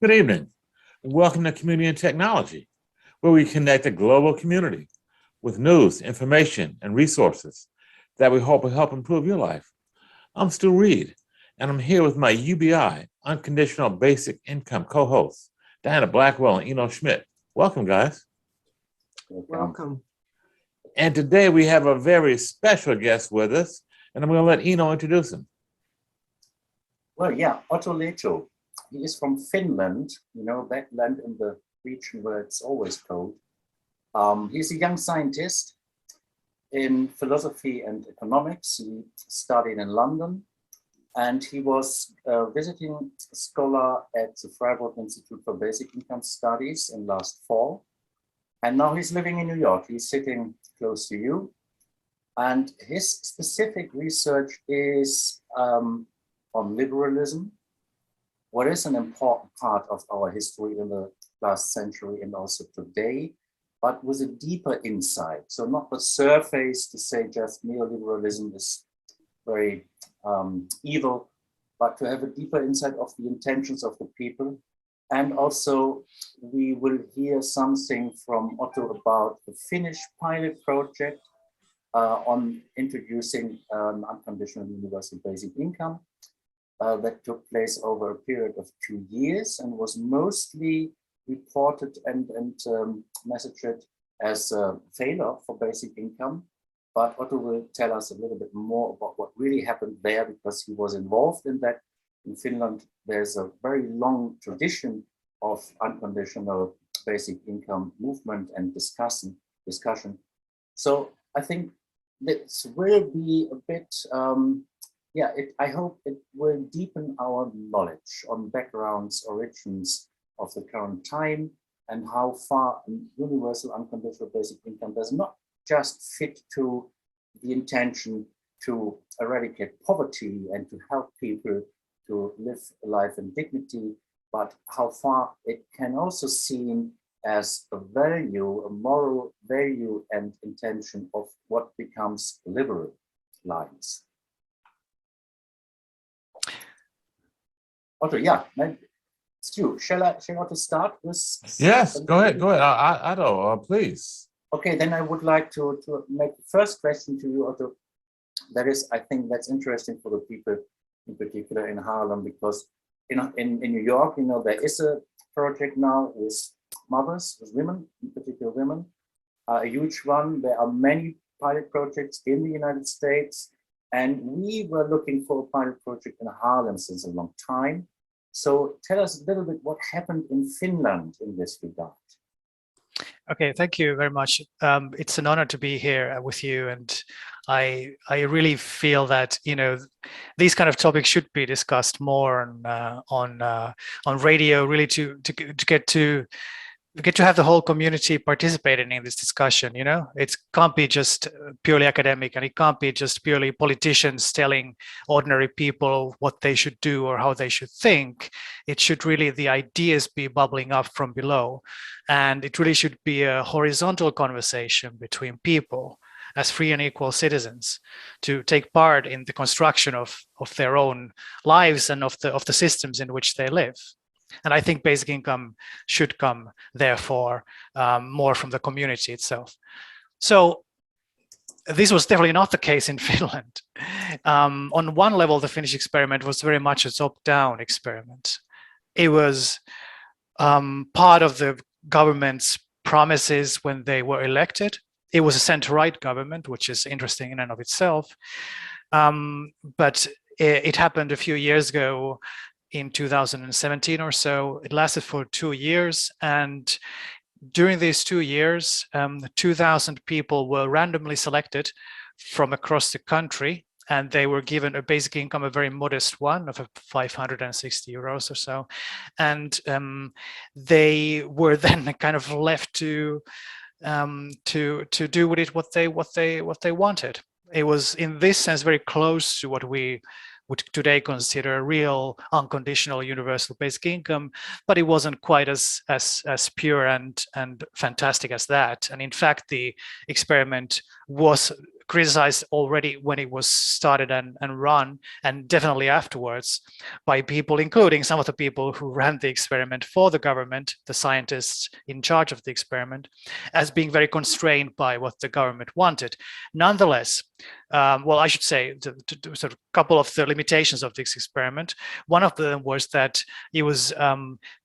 Good evening, and welcome to Community and Technology, where we connect the global community with news, information, and resources that we hope will help improve your life. I'm Stu Reid, and I'm here with my UBI, Unconditional Basic Income co-hosts, Diana Blackwell and Enno Schmidt. Welcome, guys. Welcome. And today we have a very special guest with us, and I'm going to let Enno introduce him. Well, yeah, Otto Lehto. He is from Finland, that land in the region where it's always cold. He's a young scientist in philosophy and economics. He studied in London, and he was a visiting scholar at the Freiburg Institute for Basic Income Studies in last fall. And now he's living in New York. He's sitting close to you. And his specific research is on liberalism, what is an important part of our history in the last century and also today, but with a deeper insight. So not the surface to say just neoliberalism is very evil, but to have a deeper insight of the intentions of the people. And also we will hear something from Otto about the Finnish pilot project on introducing unconditional universal basic income. That took place over a period of 2 years and was mostly reported and messaged as a failure for basic income. But Otto will tell us a little bit more about what really happened there, because he was involved in that. In Finland, there's a very long tradition of unconditional basic income movement and discussion. So I think this will be a bit I hope it will deepen our knowledge on backgrounds, origins of the current time, and how far universal unconditional basic income does not just fit to the intention to eradicate poverty and to help people to live a life in dignity, but how far it can also seen as a value, a moral value and intention of what becomes liberal lines. Otto, yeah, Stu, shall I start with? Yes, go ahead. Otto, please. Okay, then I would like to make the first question to you, Otto. That is, I think that's interesting for the people, in particular in Harlem, because in New York, there is a project now with mothers, with women, in particular women, a huge one. There are many pilot projects in the United States, and we were looking for a pilot project in Harlem since a long time. So tell us a little bit what happened in Finland in this regard. Okay, thank you very much. It's an honor to be here with you, and I really feel that these kind of topics should be discussed more on radio, really to get to have the whole community participating in this discussion. It can't be just purely academic, and it can't be just purely politicians telling ordinary people what they should do or how they should think. It should really, the ideas be bubbling up from below, and it really should be a horizontal conversation between people as free and equal citizens to take part in the construction of their own lives and of the systems in which they live. And I think basic income should come, therefore, more from the community itself. So this was definitely not the case in Finland. On one level, the Finnish experiment was very much a top-down experiment. It was part of the government's promises when they were elected. It was a center-right government, which is interesting in and of itself. But it happened a few years ago, in 2017 or so. It lasted for 2 years, and during these 2 years, 2,000 people were randomly selected from across the country, and they were given a basic income, a very modest one of 560 euros or so, and they were then kind of left to do with it what they wanted. It was, in this sense, very close to what we would today consider a real unconditional universal basic income, but it wasn't quite as pure and fantastic as that. And in fact, the experiment was criticized already when it was started and run, and definitely afterwards by people, including some of the people who ran the experiment for the government, the scientists in charge of the experiment, as being very constrained by what the government wanted. Nonetheless, well, I should say sort of a couple of the limitations of this experiment. One of them was that it was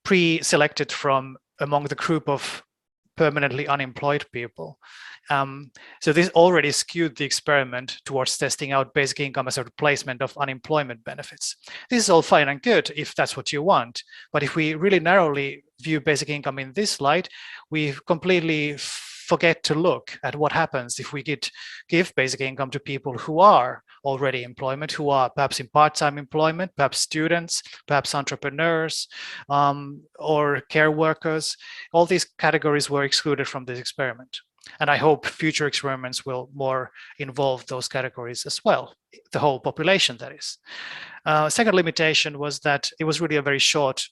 pre-selected from among the group of permanently unemployed people. So this already skewed the experiment towards testing out basic income as a replacement of unemployment benefits. This is all fine and good if that's what you want. But if we really narrowly view basic income in this light, we completely forget to look at what happens if we give basic income to people who are already employment, who are perhaps in part-time employment, perhaps students, perhaps entrepreneurs, or care workers. All these categories were excluded from this experiment. And I hope future experiments will more involve those categories as well, the whole population, that is. Second limitation was that it was really a very short,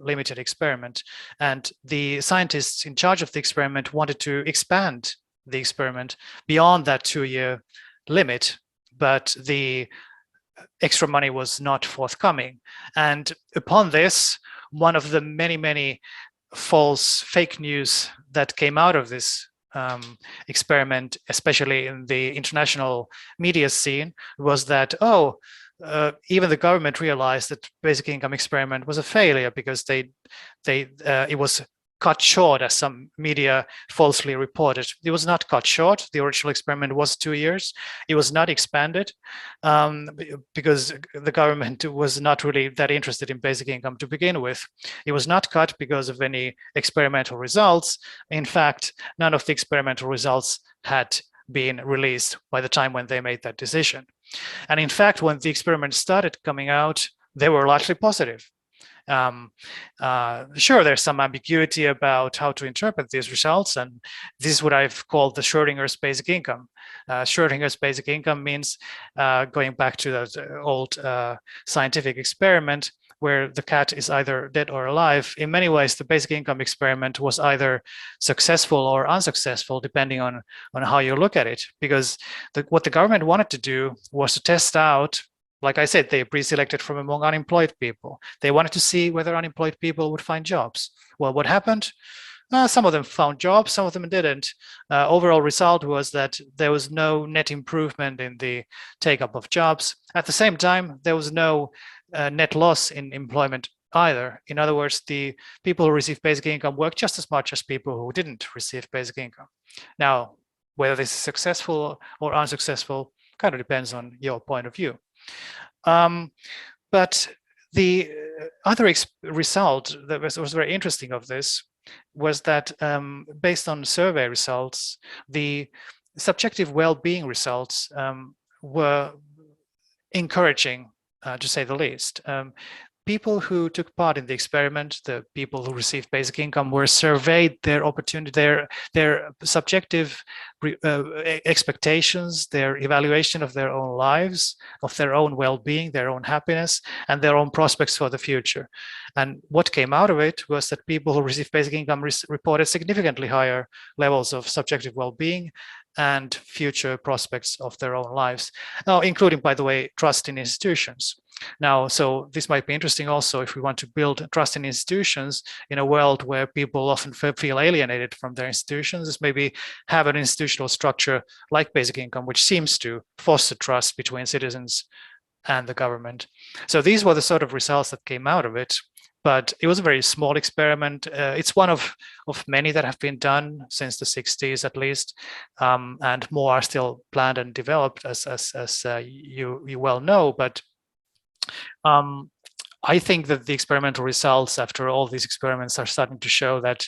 limited experiment. And the scientists in charge of the experiment wanted to expand the experiment beyond that 2-year limit, but the extra money was not forthcoming. And upon this, one of the many, many false fake news that came out of this experiment, especially in the international media scene, was that, even the government realized that basic income experiment was a failure because it was cut short, as some media falsely reported. It was not cut short. The original experiment was 2 years. It was not expanded because the government was not really that interested in basic income to begin with. It was not cut because of any experimental results. In fact, none of the experimental results had been released by the time when they made that decision. And in fact, when the experiment started coming out, they were largely positive. Sure, there's some ambiguity about how to interpret these results, and this is what I've called the Schrodinger's basic income. Schrodinger's basic income means, going back to that old scientific experiment, where the cat is either dead or alive. In many ways, the basic income experiment was either successful or unsuccessful, depending on how you look at it, because what the government wanted to do was to test out. Like I said, they pre-selected from among unemployed people. They wanted to see whether unemployed people would find jobs. Well, what happened? Some of them found jobs, some of them didn't. Overall result was that there was no net improvement in the take-up of jobs. At the same time, there was no net loss in employment either. In other words, the people who receive basic income work just as much as people who didn't receive basic income. Now, whether this is successful or unsuccessful kind of depends on your point of view. But the other result that was very interesting of this was that based on survey results, the subjective well-being results were encouraging, to say the least. People who took part in the experiment, the people who received basic income, were surveyed their opportunity, their subjective expectations, their evaluation of their own lives, of their own well-being, their own happiness, and their own prospects for the future. And what came out of it was that people who received basic income reported significantly higher levels of subjective well-being and future prospects of their own lives. Now, including, by the way, trust in institutions. Now, so this might be interesting also if we want to build trust in institutions in a world where people often feel alienated from their institutions, is maybe have an institutional structure like basic income, which seems to foster trust between citizens and the government. So these were the sort of results that came out of it. But it was a very small experiment. It's one of many that have been done since the 60s at least, and more are still planned and developed, as you well know. But I think that the experimental results after all these experiments are starting to show that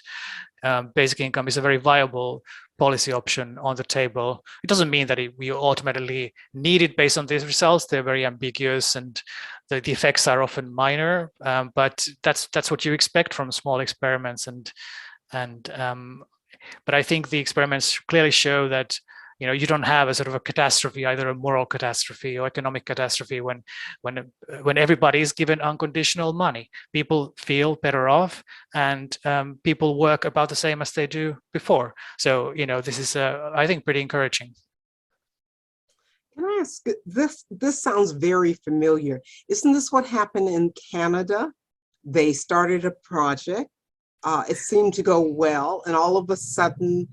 basic income is a very viable policy option on the table. It doesn't mean that we ultimately need it based on these results. They're very ambiguous and the effects are often minor, but that's what you expect from small experiments. But I think the experiments clearly show that you don't have a sort of a catastrophe, either a moral catastrophe or economic catastrophe, when everybody is given unconditional money. People feel better off, and people work about the same as they do before. So this is, I think, pretty encouraging. Can I ask, this sounds very familiar. Isn't this what happened in Canada? They started a project. It seemed to go well, and all of a sudden,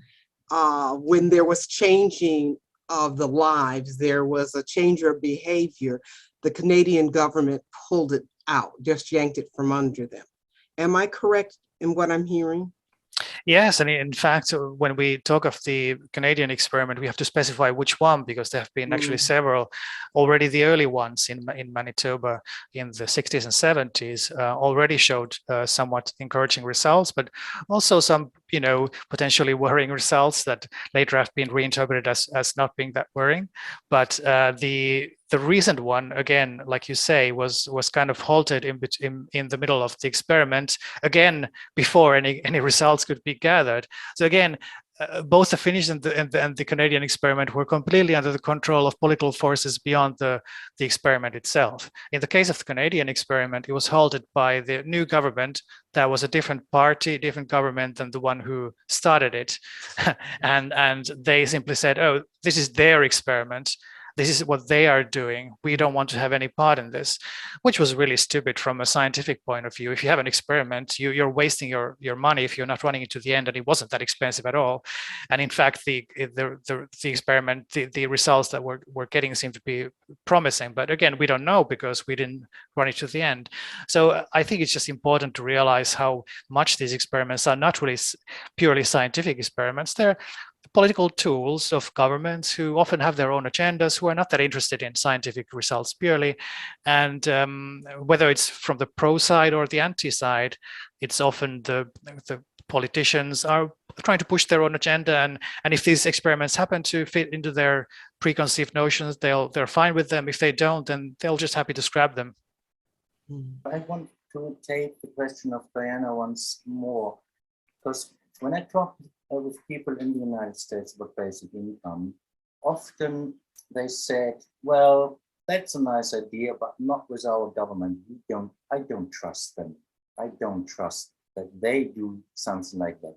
when there was changing of the lives, there was a change of behavior. The Canadian government pulled it out, just yanked it from under them. Am I correct in what I'm hearing? Yes, and in fact, when we talk of the Canadian experiment, we have to specify which one, because there have been actually several. Already the early ones in Manitoba in the 60s and 70s already showed somewhat encouraging results, but also some, potentially worrying results that later have been reinterpreted as not being that worrying. But the recent one, again, like you say, was kind of halted in the middle of the experiment, again, before any results could be gathered. So again, both the Finnish and the Canadian experiment were completely under the control of political forces beyond the experiment itself. In the case of the Canadian experiment, it was halted by the new government that was a different party, different government than the one who started it. and they simply said, oh, this is their experiment. This is what they are doing. We don't want to have any part in this, which was really stupid from a scientific point of view. If you have an experiment, you're wasting your money if you're not running it to the end, and it wasn't that expensive at all. And in fact, the experiment, the results that we're getting seem to be promising. But again, we don't know because we didn't run it to the end. So I think it's just important to realize how much these experiments are not really purely scientific experiments. They're political tools of governments who often have their own agendas, who are not that interested in scientific results purely. And whether it's from the pro side or the anti side, it's often the politicians are trying to push their own agenda. And if these experiments happen to fit into their preconceived notions, they're fine with them. If they don't, then they'll just happy to scrap them. I want to take the question of Diana once more, because when I talk with people in the United States about basic income, often they said, well, that's a nice idea, but not with our government. I don't trust them. I don't trust that they do something like that.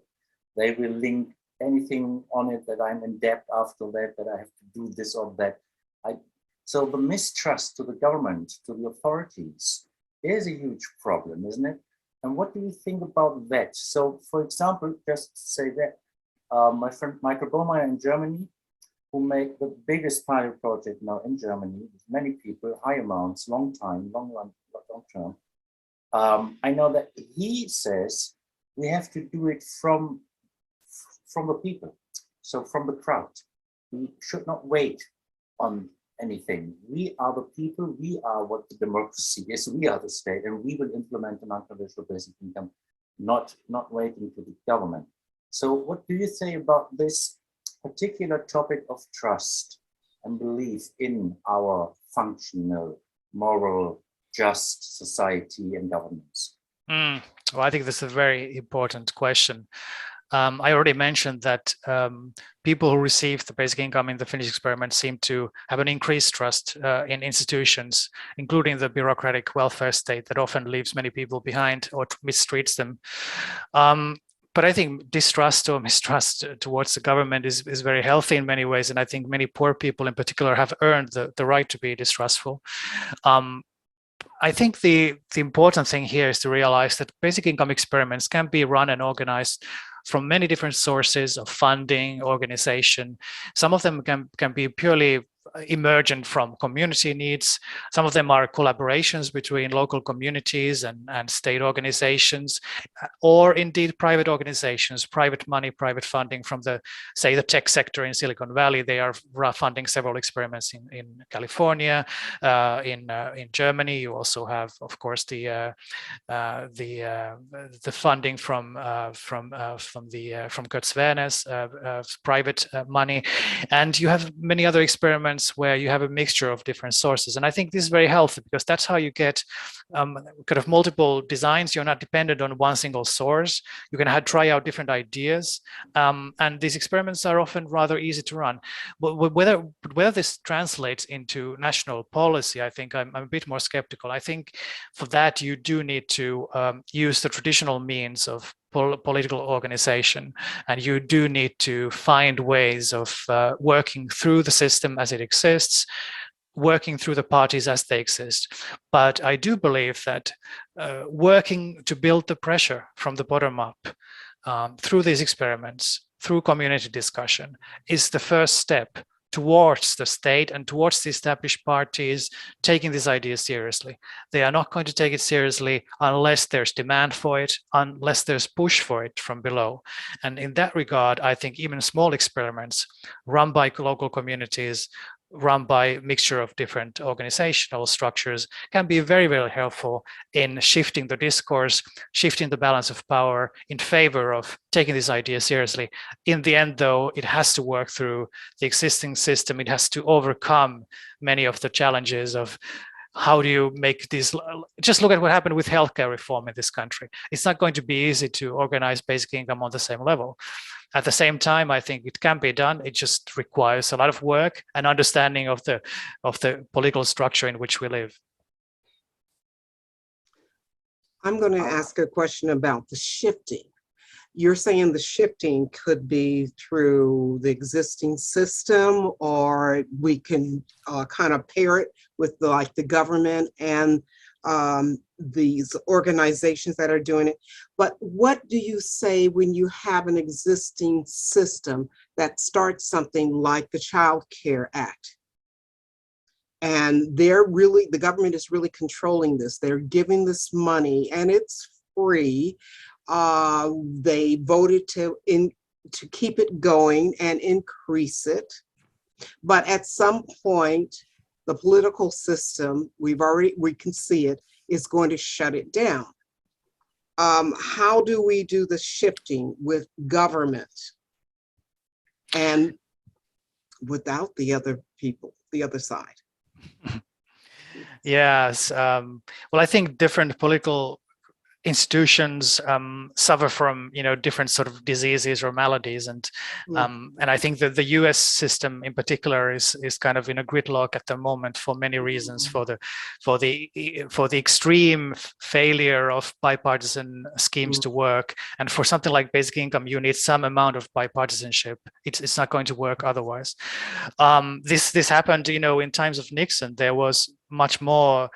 They will link anything on it that I'm in debt after that I have to do this or that. So the mistrust to the government, to the authorities, is a huge problem, isn't it? And what do you think about that? So, for example, just to say that, my friend Michael Bohmeyer in Germany, who made the biggest pilot project now in Germany with many people, high amounts, long term. I know that he says we have to do it from the people, so from the crowd. We should not wait on anything. We are the people, we are what the democracy is, we are the state, and we will implement an unconditional basic income, not waiting for the government. So what do you say about this particular topic of trust and belief in our functional, moral, just society and governance? Well, I think this is a very important question. I already mentioned that people who receive the basic income in the Finnish experiment seem to have an increased trust in institutions, including the bureaucratic welfare state that often leaves many people behind or mistreats them. But I think distrust or mistrust towards the government is very healthy in many ways. And I think many poor people in particular have earned the right to be distrustful. I think the important thing here is to realize that basic income experiments can be run and organized from many different sources of funding, organization. Some of them can be purely emergent from community needs. Some of them are collaborations between local communities and state organizations, or indeed private organizations, private money, private funding from the tech sector in Silicon Valley. They are funding several experiments in California, in Germany. You also have, of course, the funding from Kurt Sverne's private money, and you have many other experiments where you have a mixture of different sources. And I think this is very healthy, because that's how you get kind of multiple designs. You're not dependent on one single source. You can try out different ideas. And these experiments are often rather easy to run. But whether this translates into national policy, I think I'm a bit more skeptical. I think for that, you do need to use the traditional means of political organization, and you do need to find ways of working through the system as it exists, working through the parties as they exist. But I do believe that working to build the pressure from the bottom up through these experiments, through community discussion, is the first step towards the state and towards the established parties taking these ideas seriously. They are not going to take it seriously unless there's demand for it, unless there's push for it from below. And in that regard, I think even small experiments run by local communities, run by a mixture of different organizational structures, can be very, very helpful in shifting the discourse, shifting the balance of power in favor of taking these ideas seriously. In the end, though, it has to work through the existing system. It has to overcome many of the challenges of how do you make these, just look at what happened with healthcare reform in this country. It's not going to be easy to organize basic income on the same level. At the same time, I think it can be done. It just requires a lot of work and understanding of the political structure in which we live. I'm going to ask a question about the shifting. You're saying the shifting could be through the existing system, or we can kind of pair it with the government and these organizations that are doing it. But what do you say when you have an existing system that starts something like the Child Care Act? And the government is really controlling this. They're giving this money and it's free. They voted to keep it going and increase it. But at some point, the political system, we can see it, is going to shut it down. How do we do the shifting with government and without the other people, the other side? Yes. Well, I think different political institutions suffer from different sort of diseases or maladies, and I think that the US system in particular is kind of in a gridlock at the moment for many reasons, for the extreme failure of bipartisan schemes to work, and for something like basic income you need some amount of bipartisanship. It's not going to work otherwise. This happened in times of Nixon. There was much more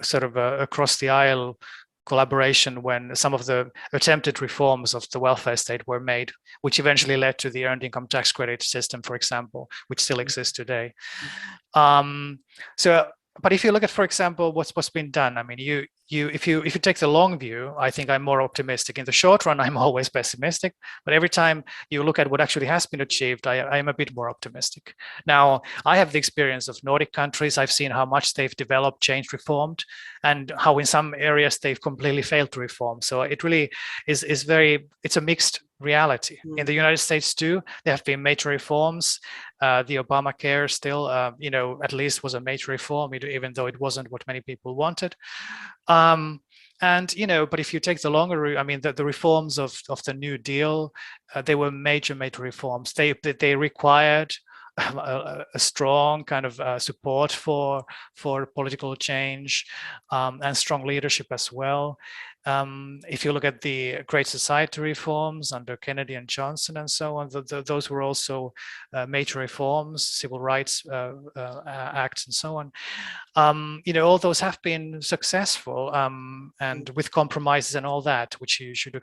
sort of across the aisle collaboration when some of the attempted reforms of the welfare state were made, which eventually led to the earned income tax credit system, for example, which still exists today. But if you look at, for example, what's been done, I mean, if you take the long view, I think I'm more optimistic. In the short run, I'm always pessimistic. But every time you look at what actually has been achieved, I am a bit more optimistic. Now, I have the experience of Nordic countries. I've seen how much they've developed, changed, reformed, and how in some areas they've completely failed to reform. So it really is it's a mixed reality. In the United States too, there have been major reforms. The Obamacare still, at least was a major reform, even though it wasn't what many people wanted. But if you take the longer route, I mean, the reforms of the New Deal, they were major reforms. They required a strong kind of support for political change and strong leadership as well. If you look at the Great Society reforms under Kennedy and Johnson and so on, those were also major reforms, civil rights acts and so on. All those have been successful and with compromises and all that, which you should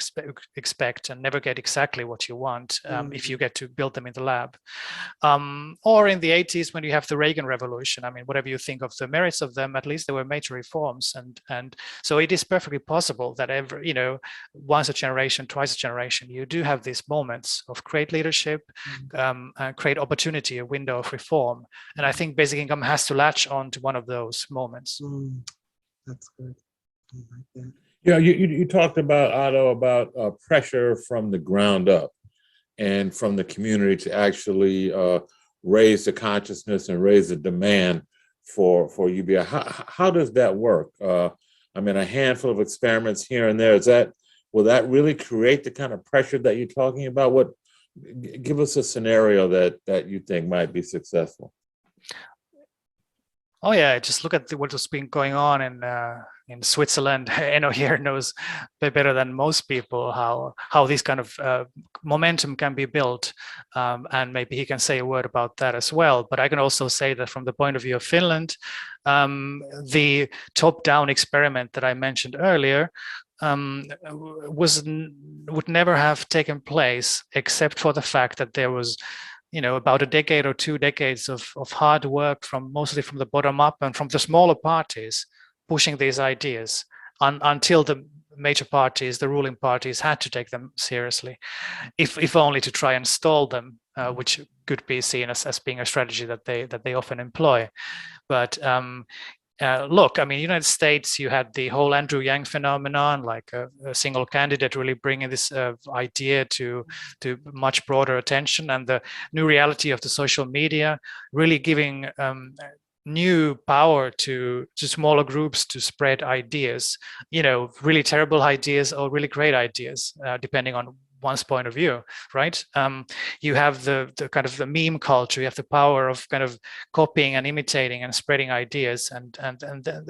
expect and never get exactly what you want if you get to build them in the lab. Or in the 80s when you have the Reagan Revolution, I mean, whatever you think of the merits of them, at least there were major reforms. And so it is perfectly possible that once a generation, twice a generation, you do have these moments of great leadership, and great opportunity, a window of reform. And I think basic income has to latch on to one of those moments. That's good. I like that. Yeah, you talked about, Otto, about pressure from the ground up and from the community to actually raise the consciousness and raise the demand for UBI. How does that work? I mean, a handful of experiments here and there, will that really create the kind of pressure that you're talking about? Give us a scenario that you think might be successful. Oh yeah, just look at what's been going on in in Switzerland. Enno here knows better than most people how this kind of momentum can be built, and maybe he can say a word about that as well. But I can also say that from the point of view of Finland, the top-down experiment that I mentioned earlier would never have taken place except for the fact that there was, about a decade or 2 decades of hard work mostly from the bottom up and from the smaller parties pushing these ideas until the major parties, the ruling parties, had to take them seriously, if only to try and stall them, which could be seen as being a strategy that they often employ. But look, I mean, United States, you had the whole Andrew Yang phenomenon, like a single candidate really bringing this idea to much broader attention, and the new reality of the social media really giving new power to smaller groups to spread ideas, really terrible ideas or really great ideas, depending on one's point of view, right? You have the kind of the meme culture. You have the power of kind of copying and imitating and spreading ideas, and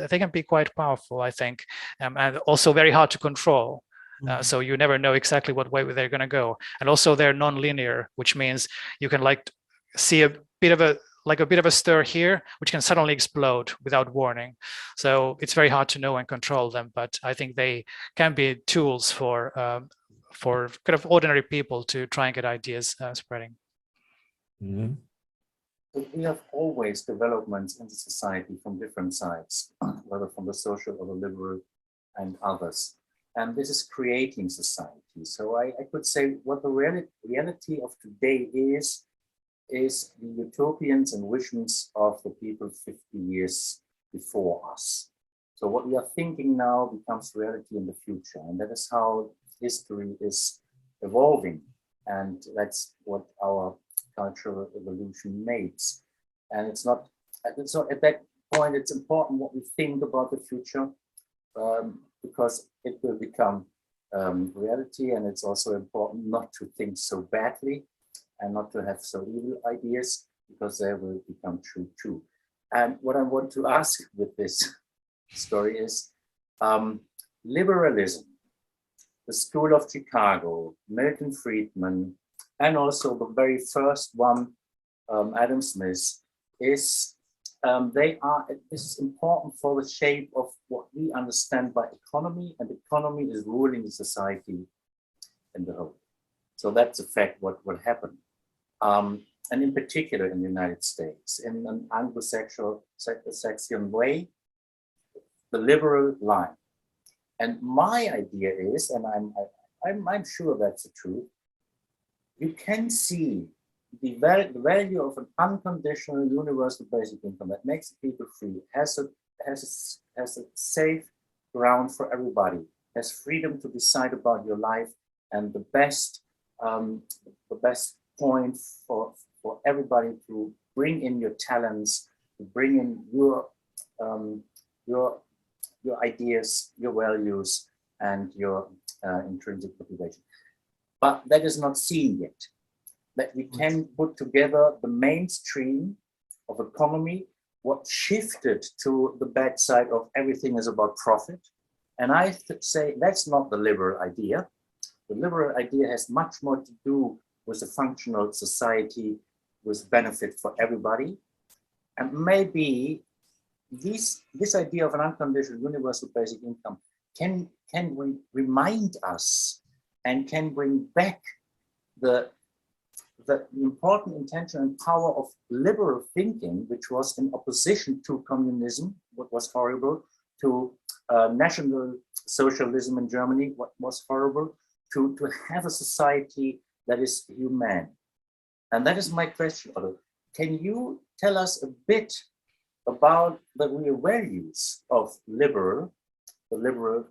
they can be quite powerful, I think, and also very hard to control. So you never know exactly what way they're going to go, and also they're non-linear, which means you can see a bit of a stir here, which can suddenly explode without warning. So it's very hard to know and control them, but I think they can be tools for kind of ordinary people to try and get ideas spreading. Mm-hmm. We have always developments in the society from different sides, whether from the social or the liberal and others. And this is creating society. So I could say what the reality of today is the utopians and visions of the people 50 years before us. So what we are thinking now becomes reality in the future. And that is how history is evolving, and that's what our cultural evolution makes. And it's not so at that point it's important what we think about the future, because it will become reality, and it's also important not to think so badly and not to have so evil ideas, because they will become true too. And what I want to ask with this story is liberalism. The School of Chicago, Milton Friedman, and also the very first one, Adam Smith, is this is important for the shape of what we understand by economy, and economy is ruling the society in the whole. So that's a fact what will happen. And in particular in the United States, in an Anglo-Saxon way, the liberal line. And my idea is, and I'm sure that's the truth, you can see the value of an unconditional universal basic income that makes people free, has a safe ground for everybody, has freedom to decide about your life, and the best point for everybody to bring in your talents, to bring in your ideas, your values, and your intrinsic motivation. But that is not seen yet. That we can put together the mainstream of economy, what shifted to the bad side of everything is about profit. And I say that's not the liberal idea. The liberal idea has much more to do with a functional society with benefit for everybody. And maybe this idea of an unconditional universal basic income can remind us and can bring back the important intention and power of liberal thinking, which was in opposition to communism, what was horrible, to national socialism in Germany, what was horrible, to have a society that is humane. And that is my question, Otto. Can you tell us a bit about the real values of the liberal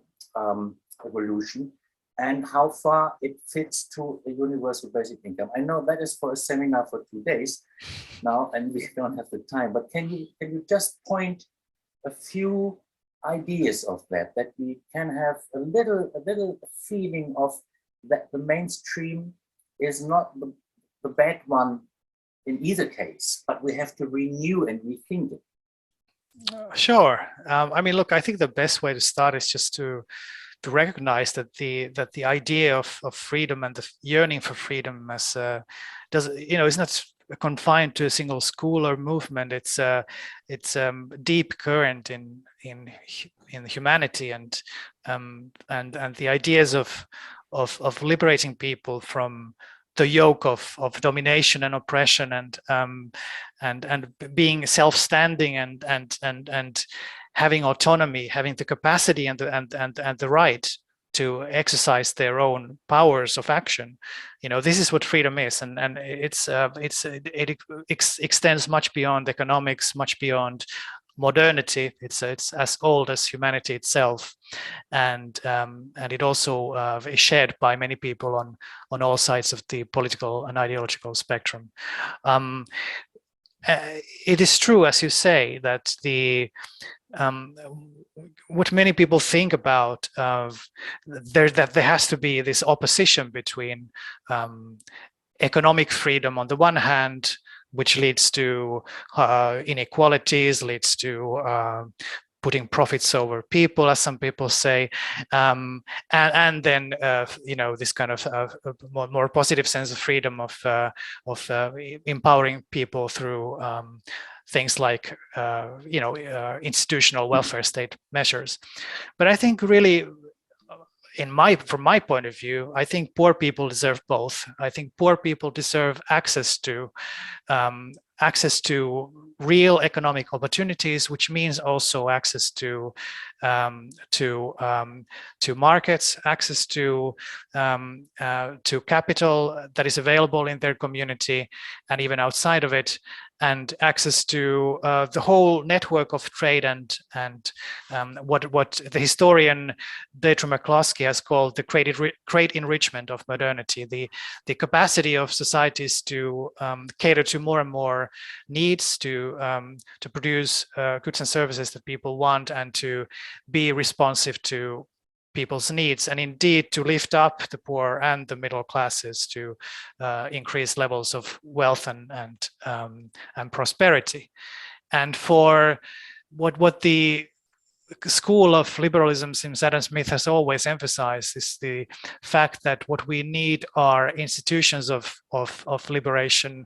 evolution, and how far it fits to a universal basic income? I know that is for a seminar for 2 days now, and we don't have the time, but can you just point a few ideas of that we can have a little feeling of that the mainstream is not the bad one in either case, but we have to renew and rethink it. Sure. I mean, look, I think the best way to start is just to recognize that the idea of freedom and the yearning for freedom as is not confined to a single school or movement. It's deep current in humanity, and the ideas of liberating people from the yoke of domination and oppression, and being self-standing and having autonomy, having the capacity and the right to exercise their own powers of action. This is what freedom is, and it extends much beyond economics, much beyond modernity. It's as old as humanity itself, and it also is shared by many people on all sides of the political and ideological spectrum. It is true, as you say, that what many people think about that there has to be this opposition between economic freedom on the one hand, which leads to inequalities, leads to putting profits over people, as some people say, and then this kind of more positive sense of freedom of empowering people through things like institutional welfare state measures. But I think really, from my point of view, I think poor people deserve both. I think poor people deserve access to real economic opportunities, which means also access to markets, access to capital that is available in their community and even outside of it, and access to the whole network of trade and what the historian Deidre McCloskey has called the great enrichment of modernity, the capacity of societies to cater to more and more needs, to produce goods and services that people want, and to be responsive to people's needs, and indeed to lift up the poor and the middle classes to increase levels of wealth and prosperity. And for what the school of liberalism, since Adam Smith, has always emphasized, is the fact that what we need are institutions of liberation,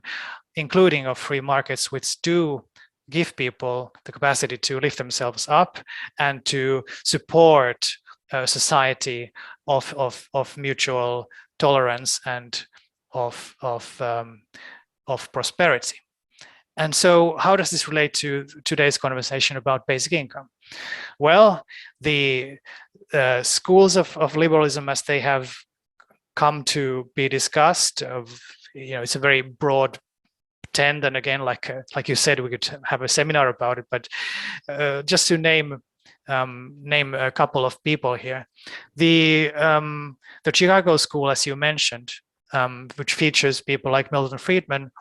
including of free markets, which do give people the capacity to lift themselves up and to support a society of mutual tolerance and of prosperity. And so how does this relate to today's conversation about basic income? Well, the schools of liberalism, as they have come to be discussed, it's a very broad tent, and again, like you said, we could have a seminar about it, but just to name a couple of people here. The Chicago School, as you mentioned, which features people like Milton Friedman,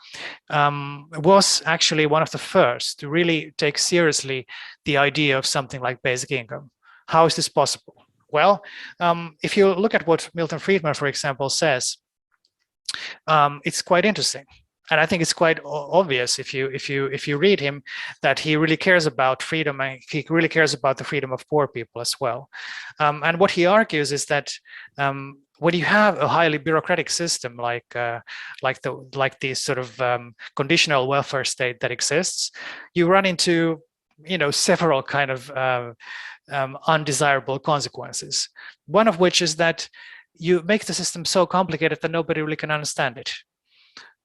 was actually one of the first to really take seriously the idea of something like basic income. How is this possible? Well, if you look at what Milton Friedman, for example, says, it's quite interesting. And I think it's quite obvious if you read him that he really cares about freedom, and he really cares about the freedom of poor people as well. And what he argues is that when you have a highly bureaucratic system like the sort of conditional welfare state that exists, you run into several kind of undesirable consequences. One of which is that you make the system so complicated that nobody really can understand it.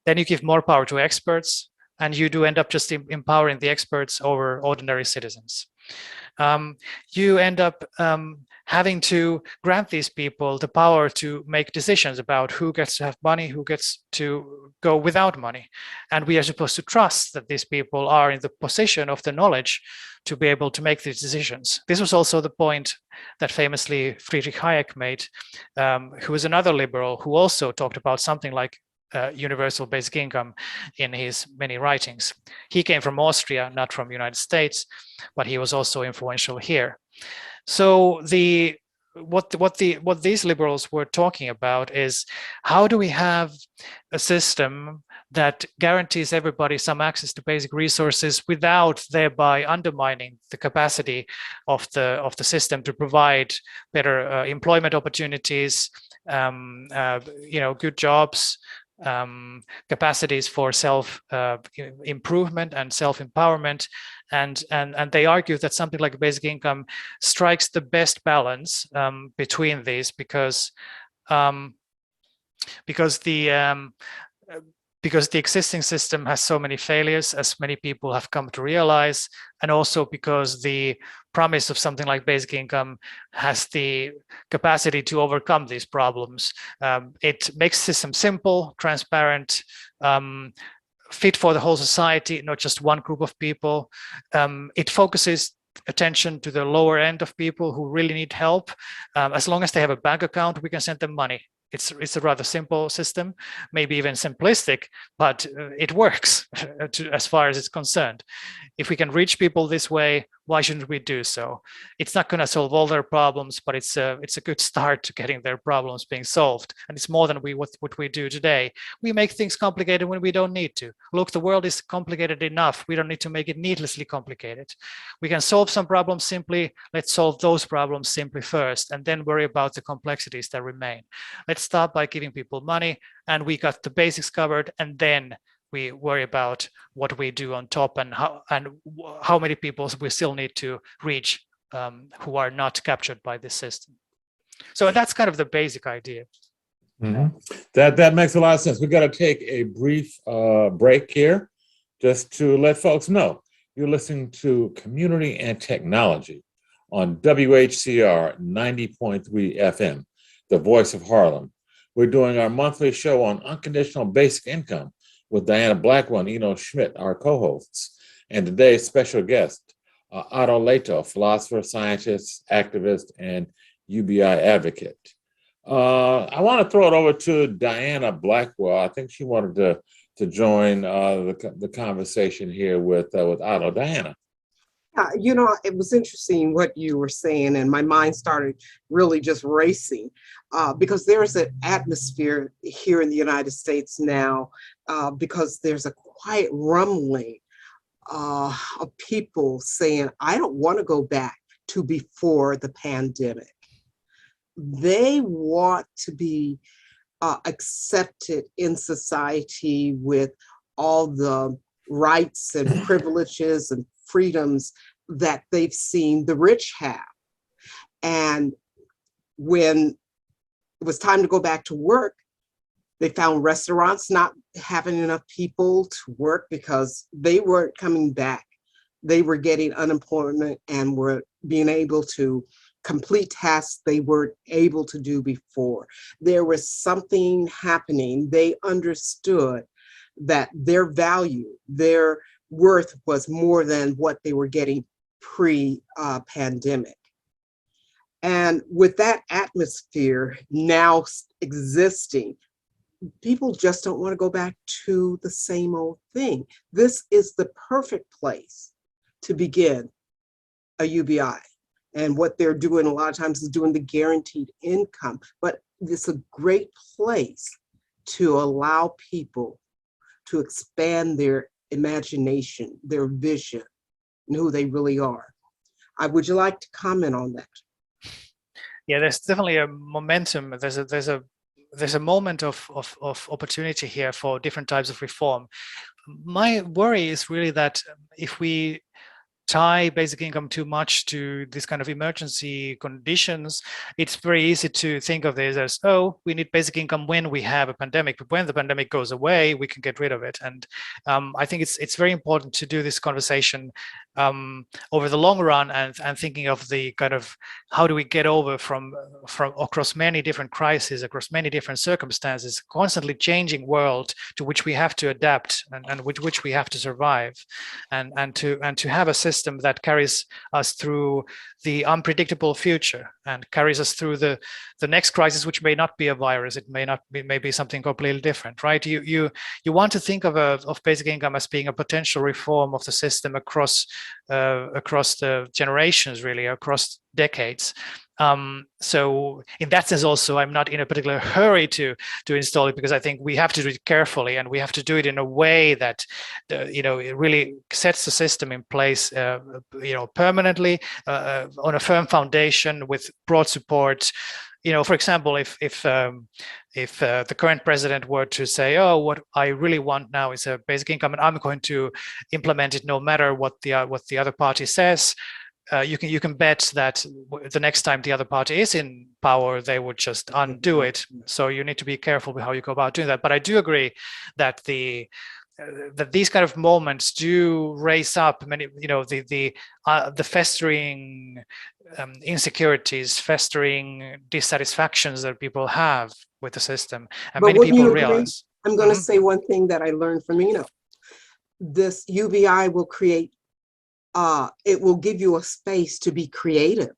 Then you give more power to experts, and you do end up just empowering the experts over ordinary citizens. You end up having to grant these people the power to make decisions about who gets to have money, who gets to go without money. And we are supposed to trust that these people are in the position of the knowledge to be able to make these decisions. This was also the point that famously Friedrich Hayek made, who was another liberal who also talked about something like universal basic income in his many writings. He came from Austria, not from the United States, but he was also influential here. So what these liberals were talking about is, how do we have a system that guarantees everybody some access to basic resources without thereby undermining the capacity of the system to provide better employment opportunities, good jobs, capacities for self improvement and self empowerment, and they argue that something like basic income strikes the best balance between these because the existing system has so many failures, as many people have come to realize, and also because the promise of something like basic income has the capacity to overcome these problems. It makes the system simple, transparent, fit for the whole society, not just one group of people. It focuses attention to the lower end of people who really need help. As long as they have a bank account, we can send them money. It's a rather simple system, maybe even simplistic, but it works as far as it's concerned. If we can reach people this way, why shouldn't we do so? It's not going to solve all their problems, but it's a good start to getting their problems being solved. And it's more than what we do today. We make things complicated when we don't need to. Look, the world is complicated enough. We don't need to make it needlessly complicated. We can solve some problems simply. Let's solve those problems simply first, and then worry about the complexities that remain. Let's start by giving people money, and we got the basics covered, and then we worry about what we do on top and how many people we still need to reach who are not captured by this system. So that's kind of the basic idea. Mm-hmm. That makes a lot of sense. We got to take a brief break here just to let folks know you're listening to Community and Technology on WHCR 90.3 FM, the voice of Harlem. We're doing our monthly show on unconditional basic income with Diana Blackwell and Enno Schmidt, our co-hosts. And today's special guest, Otto Lehto, philosopher, scientist, activist, and UBI advocate. I want to throw it over to Diana Blackwell. I think she wanted to join the conversation here with Otto. Diana. It was interesting what you were saying, and my mind started really just racing because there's an atmosphere here in the United States now because there's a quiet rumbling of people saying, I don't want to go back to before the pandemic. They want to be accepted in society with all the rights and privileges and freedoms that they've seen the rich have. And when it was time to go back to work, they found restaurants not having enough people to work because they weren't coming back. They were getting unemployment and were being able to complete tasks they weren't able to do before. There was something happening. They understood that their value, their worth was more than what they were getting pre-pandemic. And with that atmosphere now existing, people just don't want to go back to the same old thing. This is the perfect place to begin a UBI. And what they're doing a lot of times is doing the guaranteed income, but it's a great place to allow people to expand their imagination, their vision, and who they really are. Would you like to comment on that? Yeah, there's definitely a momentum. There's a moment of opportunity here for different types of reform. My worry is really that if we tie basic income too much to this kind of emergency conditions, it's very easy to think of this as, oh, we need basic income when we have a pandemic, but when the pandemic goes away, we can get rid of it. And I think it's very important to do this conversation over the long run and thinking of the kind of how do we get over from across many different crises, across many different circumstances, constantly changing world to which we have to adapt and with which we have to survive, and to have a system that carries us through the unpredictable future and carries us through the next crisis, which may not be a virus, it may not be, maybe something completely different, right? You want to think of basic income as being a potential reform of the system across the generations, really across decades, So in that sense, also, I'm not in a particular hurry to install it, because I think we have to do it carefully, and we have to do it in a way that, it really sets the system in place, permanently, on a firm foundation with broad support. For example, if the current president were to say, "Oh, what I really want now is a basic income, and I'm going to implement it no matter what the other party says," you can bet that the next time the other party is in power, they would just undo it. So you need to be careful with how you go about doing that. But I do agree that that these kind of moments do raise up many, the festering insecurities, festering dissatisfactions that people have with the system, and But many wouldn't people you agree? realize. I'm going to say one thing that I learned from Enno. This UBI will create, it will give you a space to be creative.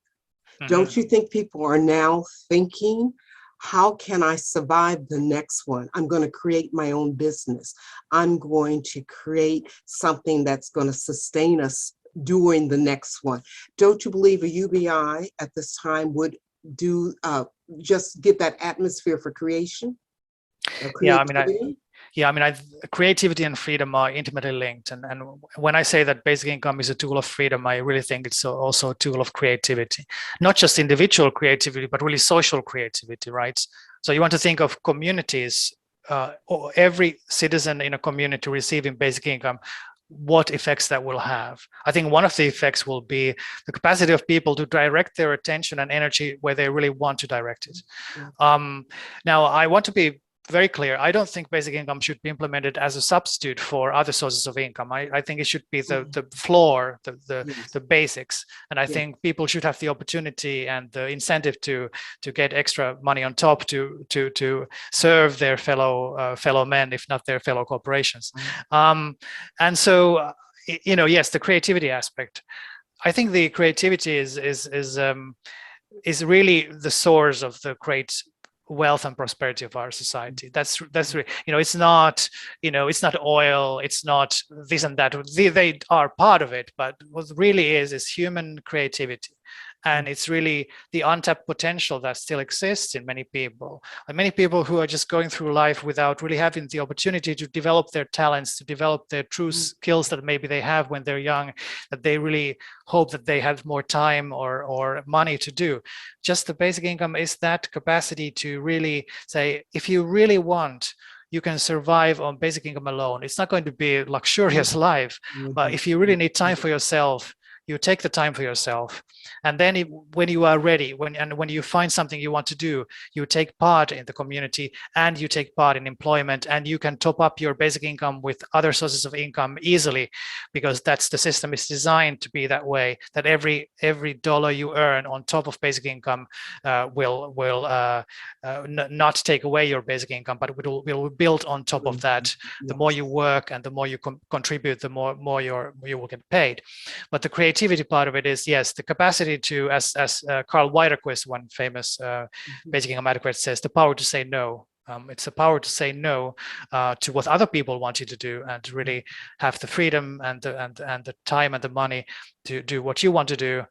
Don't you think people are now thinking, how can I survive the next one? I'm going to create my own business. I'm going to create something that's going to sustain us during the next one. Don't you believe a UBI at this time would do just give that atmosphere for creation? Yeah, I mean, creativity and freedom are intimately linked. And when I say that basic income is a tool of freedom, I really think it's also a tool of creativity, not just individual creativity, but really social creativity, right? So you want to think of communities, or every citizen in a community receiving basic income, what effects that will have. I think one of the effects will be the capacity of people to direct their attention and energy where they really want to direct it. Now, I want to be very clear. I don't think basic income should be implemented as a substitute for other sources of income. I think it should be the floor, the basics. And I think people should have the opportunity and the incentive to get extra money on top to serve their fellow men, if not their fellow corporations. And so, yes, the creativity aspect. I think the creativity is really the source of the great wealth and prosperity of our society. That's really, it's not oil, it's not this and that. They are part of it, but what really is human creativity. And it's really the untapped potential that still exists in many people. And many people who are just going through life without really having the opportunity to develop their talents, to develop their true skills that maybe they have when they're young, that they really hope that they have more time or money to do. Just the basic income is that capacity to really say, if you really want, you can survive on basic income alone. It's not going to be a luxurious life, but if you really need time for yourself, you take the time for yourself. And then when you are ready, when you find something you want to do, you take part in the community and you take part in employment, and you can top up your basic income with other sources of income easily, because that's the system is designed to be that way, that every dollar you earn on top of basic income will not take away your basic income, but will build on top of that. The more you work and the more you contribute, the more you will get paid. But the creativity part of it is, yes, the capacity to, as Carl Wiederquist, one famous basic income advocate, says, the power to say no. It's the power to say no to what other people want you to do, and to really have the freedom and the time and the money to do what you want to do,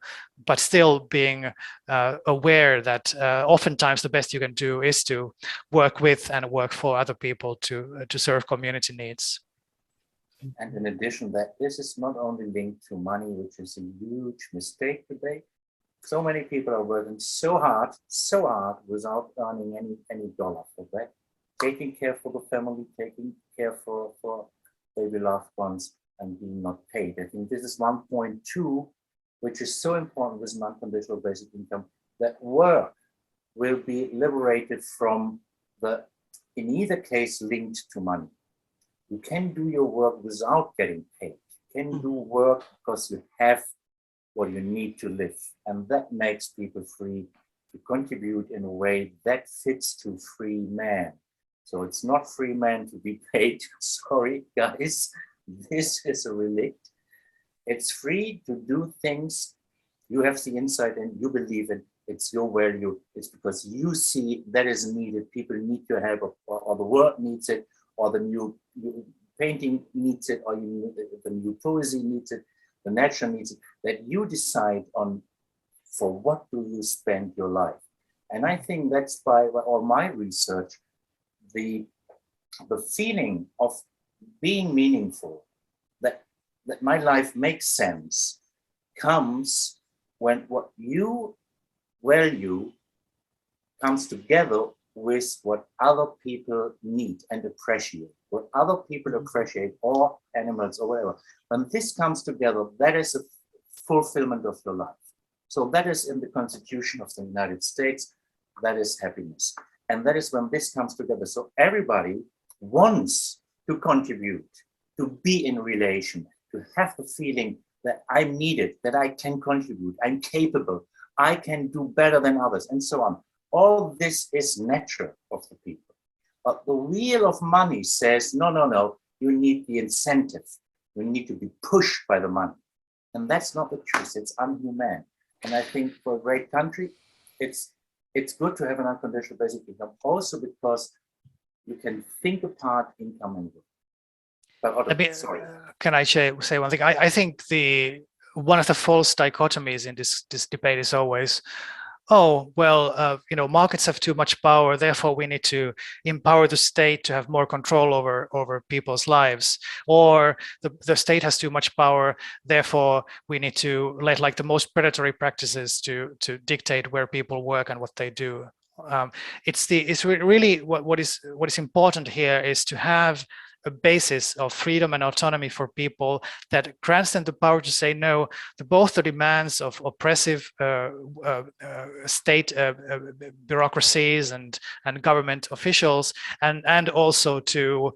but still being aware that oftentimes the best you can do is to work with and work for other people to serve community needs. And in addition, that this is not only linked to money, which is a huge mistake today. So many people are working so hard without earning any dollar for that. Taking care for the family, taking care for baby loved ones, and being not paid. I think this is 1.2, which is so important with non-conditional basic income, that work will be liberated from in either case, linked to money. You can do your work without getting paid. You can do work because you have what you need to live. And that makes people free to contribute in a way that fits to free man. So it's not free man to be paid. Sorry, guys, this is a relict. It's free to do things you have the insight and you believe in. It's your value. It's because you see that is needed. People need your help, or the world needs it, or the new painting needs it, or the new poesy needs it, the nature needs it, that you decide on for what do you spend your life. And I think that's by all my research, the feeling of being meaningful, that my life makes sense, comes when what you value comes together with what other people need and appreciate, what other people appreciate, or animals or whatever. When this comes together, that is a fulfillment of your life. So that is in the Constitution of the United States, that is happiness. And that is when this comes together. So everybody wants to contribute, to be in relation, to have the feeling that I'm needed, that I can contribute, I'm capable, I can do better than others, and so on. All this is natural of the people. But the wheel of money says, no, no, no, you need the incentive. You need to be pushed by the money. And that's not the truth, it's unhuman. And I think for a great country, it's good to have an unconditional basic income, also because you can think apart income and work. But sorry. Can I say one thing? I think one of the false dichotomies in this debate is always, oh, well, markets have too much power, therefore we need to empower the state to have more control over people's lives. Or the state has too much power, therefore we need to let like the most predatory practices to dictate where people work and what they do. It's really what is important here is to have a basis of freedom and autonomy for people that grants them the power to say no to both the demands of oppressive state bureaucracies and government officials, and also to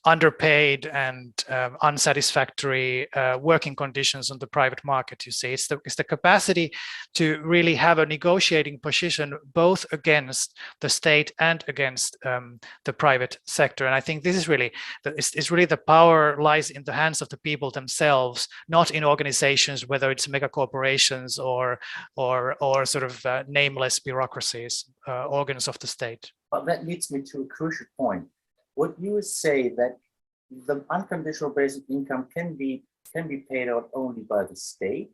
underpaid and unsatisfactory working conditions on the private market. You see, it's the capacity to really have a negotiating position both against the state and against the private sector. And I think this is really the power lies in the hands of the people themselves, not in organizations, whether it's mega corporations or sort of nameless bureaucracies, organs of the state. But that leads me to a crucial point. Would you say that the unconditional basic income can be paid out only by the state,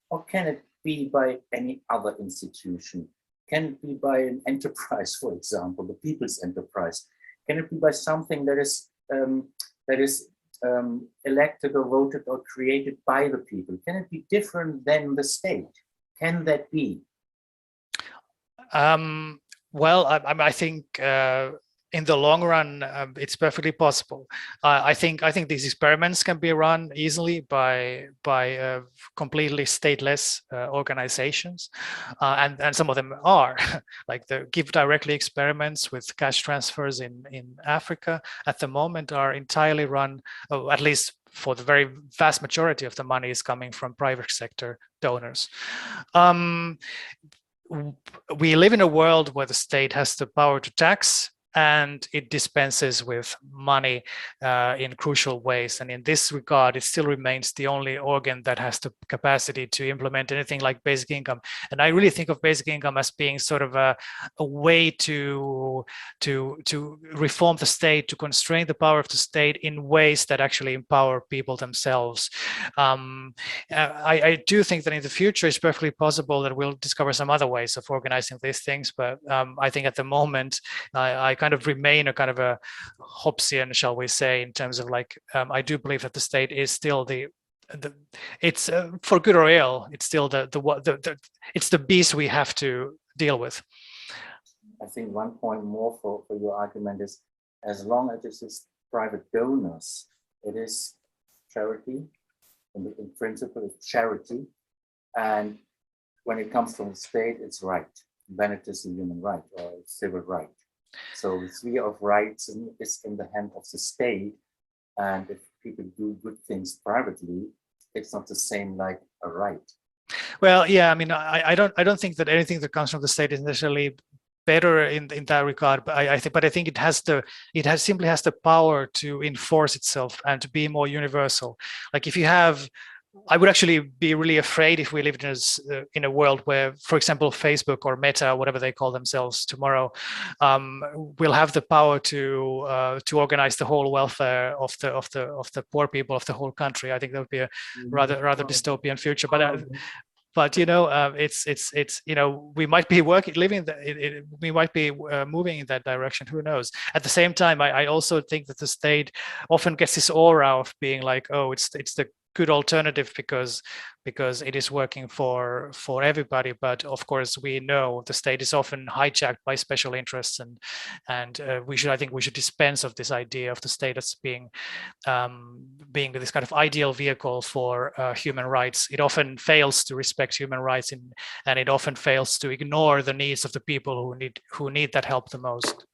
or can it be by any other institution? Can it be by an enterprise, for example, the people's enterprise? Can it be by something that is elected or voted or created by the people? Can it be different than the state? Can that be? Well, I think in the long run, it's perfectly possible. I think these experiments can be run easily by completely stateless organizations, and some of them are, like the Give Directly experiments with cash transfers in Africa at the moment are entirely run, at least for the very vast majority of the money is coming from private sector donors. We live in a world where the state has the power to tax, and it dispenses with money in crucial ways. And in this regard, it still remains the only organ that has the capacity to implement anything like basic income. And I really think of basic income as being sort of a way to reform the state, to constrain the power of the state in ways that actually empower people themselves. I do think that in the future, it's perfectly possible that we'll discover some other ways of organizing these things. But I think at the moment, I kind of remain a kind of a Hobbesian, shall we say, in terms of like, I do believe that the state is still it's for good or ill, it's still it's the beast we have to deal with. I think one point more for your argument is, as long as it is private donors, it is charity. In principle, it's charity. And when it comes from the state, it's right. Then it is a human right or a civil right. So the sphere of rights is in the hand of the state, and if people do good things privately, it's not the same like a right. Well, yeah, I mean, I don't think that anything that comes from the state is necessarily better in that regard, but I think it simply has the power to enforce itself and to be more universal. Like if you have I would actually be really afraid if we lived in a world where, for example, Facebook or Meta, whatever they call themselves tomorrow, will have the power to organize the whole welfare of the poor people of the whole country. I think that would be a rather dystopian future. But it's we might be we might be moving in that direction. Who knows? At the same time, I also think that the state often gets this aura of being like, oh, it's the good alternative because it is working for everybody. But of course, we know the state is often hijacked by special interests, and I think we should dispense of this idea of the state as being this kind of ideal vehicle for human rights. It often fails to respect human rights, and it often fails to ignore the needs of the people who need that help the most.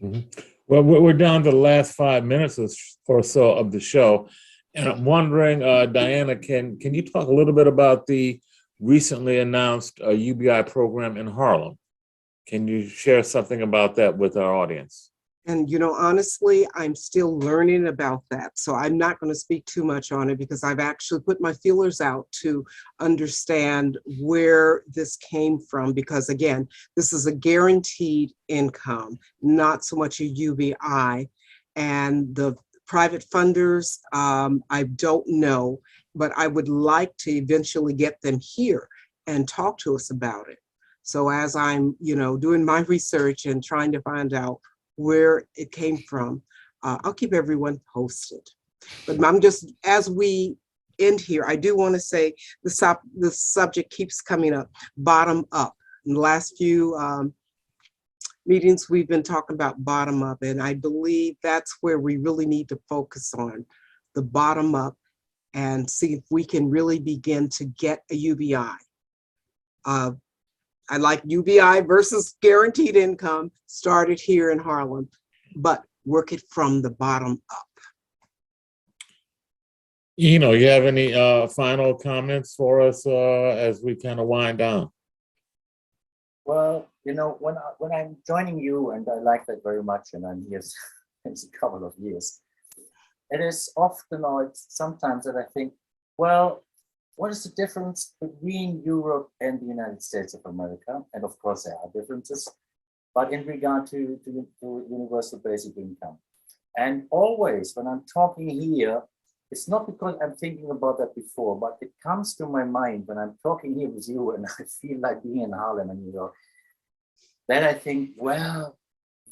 Mm-hmm. Well, we're down to the last 5 minutes or so of the show. And I'm wondering, Diana, can you talk a little bit about the recently announced UBI program in Harlem? Can you share something about that with our audience? And, honestly, I'm still learning about that. So I'm not going to speak too much on it because I've actually put my feelers out to understand where this came from. Because again, this is a guaranteed income, not so much a UBI. And the private funders, I don't know, but I would like to eventually get them here and talk to us about it. So as I'm, doing my research and trying to find out where it came from, I'll keep everyone posted. But I'm just, as we end here, I do want to say the subject keeps coming up, bottom up. In the last few meetings, we've been talking about bottom up, and I believe that's where we really need to focus on, the bottom up, and see if we can really begin to get a UBI. I like UBI versus guaranteed income, started here in Harlem, but work it from the bottom up. You have any final comments for us as we kind of wind down? Well, when I'm joining you, and I like that very much, and I'm here since a couple of years, it is often, or it's sometimes that I think, well, what is the difference between Europe and the United States of America? And of course, there are differences, but in regard to universal basic income. And always when I'm talking here, it's not because I'm thinking about that before, but it comes to my mind when I'm talking here with you and I feel like being in Harlem and New York, then I think, well,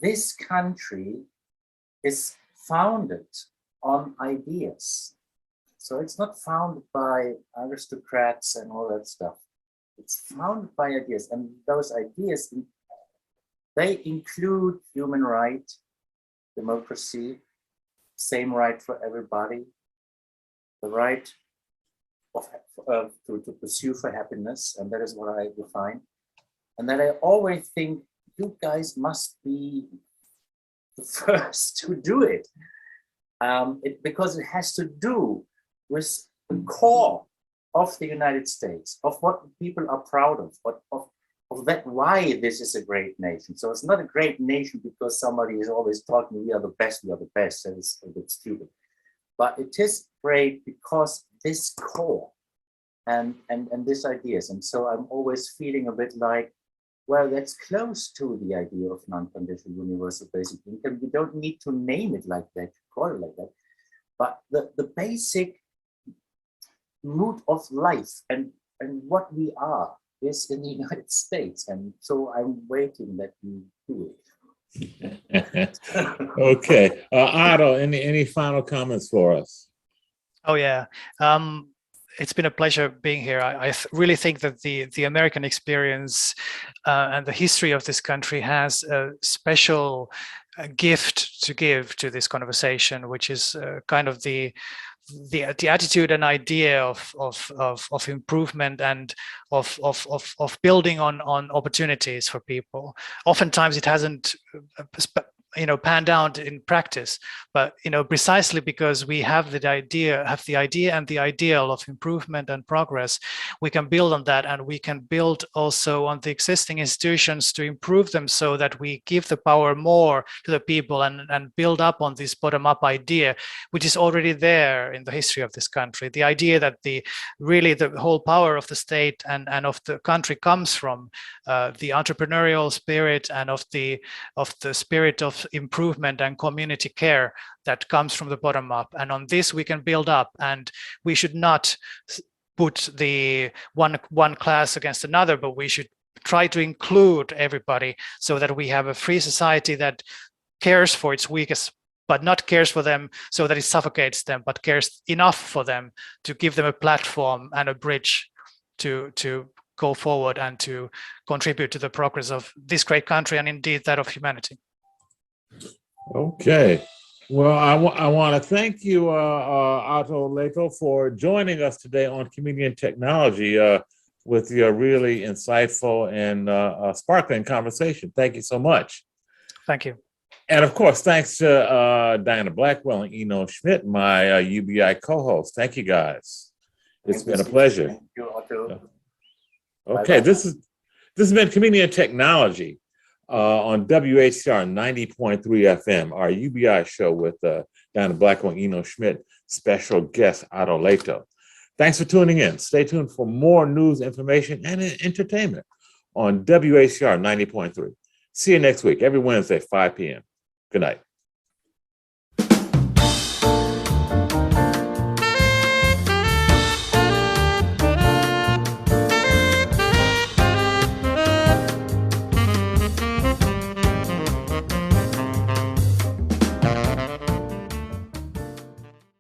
this country is founded on ideas. So it's not founded by aristocrats and all that stuff. It's founded by ideas, and those ideas, they include human right, democracy, same right for everybody, the right to pursue for happiness, and that is what I define. And then I always think you guys must be the first to do it, because it has to do with the core of the United States, of what people are proud of that, why this is a great nation. So it's not a great nation because somebody is always talking, we are the best, that is a bit stupid. But it is great because this core and these ideas. And so I'm always feeling a bit like, well, that's close to the idea of non-conditional universal basic income. You don't need to name it like that, call it like that. But the basic mood of life and what we are is in the United States. And so I'm waiting that you do it. Okay. Otto, any final comments for us? Oh, yeah. It's been a pleasure being here. I really think that the American experience and the history of this country has a special gift to give to this conversation, which is kind of the attitude and idea of improvement and of building on opportunities for people. Oftentimes it hasn't, panned out in practice. But precisely because we have the idea and the ideal of improvement and progress, we can build on that, and we can build also on the existing institutions to improve them so that we give the power more to the people and build up on this bottom-up idea, which is already there in the history of this country. The idea that the whole power of the state and of the country comes from the entrepreneurial spirit and of the spirit of improvement and community care that comes from the bottom up. And on this we can build up, and we should not put the one class against another, but we should try to include everybody so that we have a free society that cares for its weakest, but not cares for them so that it suffocates them, but cares enough for them to give them a platform and a bridge to go forward and to contribute to the progress of this great country and indeed that of humanity. Okay. Well, I want to thank you, Otto Lehto, for joining us today on Community and Technology with your really insightful and sparkling conversation. Thank you so much. Thank you. And of course, thanks to Diana Blackwell and Enno Schmidt, my UBI co-host. Thank you, guys. It's been a pleasure. Thank you, Otto. Okay, Bye-bye. this has been Community and Technology on WHCR 90.3 FM, our UBI show with Diana Blackwell and Enno Schmidt, special guest Otto Lehto. Thanks for tuning in. Stay tuned for more news, information, and entertainment on WHCR 90.3. See you next week, every Wednesday, 5 p.m. Good night.